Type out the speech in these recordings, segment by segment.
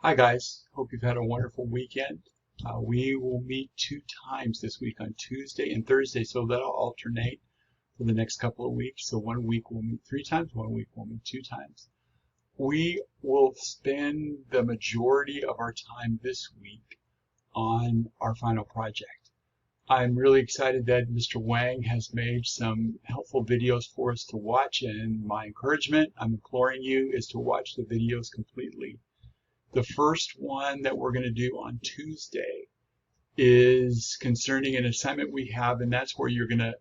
Hi guys, hope you've had a wonderful weekend. We will meet 2 times this week on Tuesday and Thursday, so that'll alternate for the next couple of weeks. So 1 week we'll meet 3 times, 1 week we'll meet 2 times. We will spend the majority of our time this week on our final project. I'm really excited that Mr. Wang has made some helpful videos for us to watch, and my encouragement, I'm imploring you, is to watch the videos completely. The first one that we're going to do on Tuesday is concerning an assignment we have, and that's where you're going to,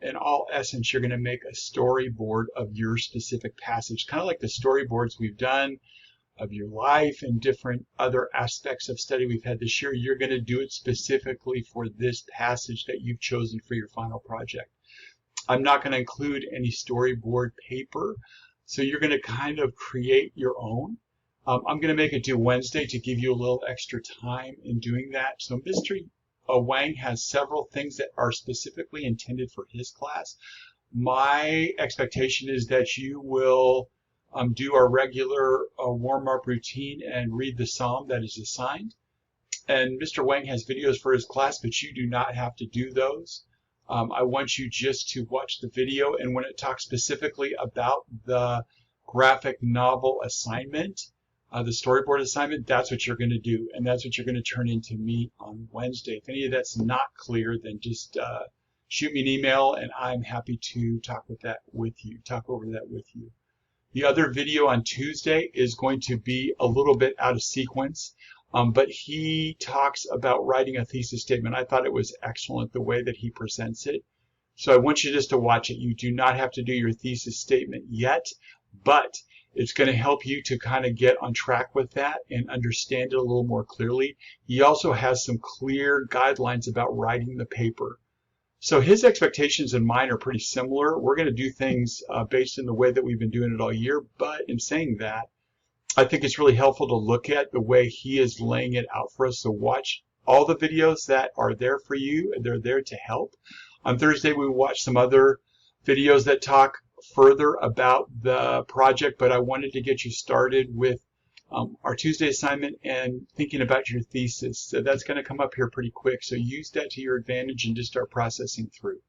in all essence, you're going to make a storyboard of your specific passage, kind of like the storyboards we've done of your life and different other aspects of study we've had this year. You're going to do it specifically for this passage that you've chosen for your final project. I'm not going to include any storyboard paper, so you're going to kind of create your own. I'm going to make it due Wednesday to give you a little extra time in doing that. So Mr. Wang has several things that are specifically intended for his class. My expectation is that you will do our regular warm-up routine and read the psalm that is assigned. And Mr. Wang has videos for his class, but you do not have to do those. I want you just to watch the video, and when it talks specifically about the graphic novel assignment, the storyboard assignment, that's what you're going to do, and that's what you're going to turn into me on Wednesday. If any of that's not clear, then just shoot me an email, and I'm happy to talk over that with you. The other video on Tuesday is going to be a little bit out of sequence, but he talks about writing a thesis statement. I thought it was excellent the way that he presents it. So I want you just to watch it. You do not have to do your thesis statement yet, but it's going to help you to kind of get on track with that and understand it a little more clearly. He also has some clear guidelines about writing the paper. So his expectations and mine are pretty similar. We're going to do things based on the way that we've been doing it all year, but in saying that, I think it's really helpful to look at the way he is laying it out for us. So watch all the videos that are there for you, and they're there to help. On Thursday, we will watch some other videos that talk further about the project, but I wanted to get you started with our Tuesday assignment and thinking about your thesis. So that's going to come up here pretty quick. So use that to your advantage and just start processing through.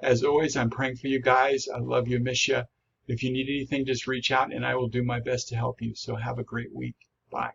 As always, I'm praying for you guys. I love you, miss you. If you need anything, just reach out and I will do my best to help you. So have a great week. Bye.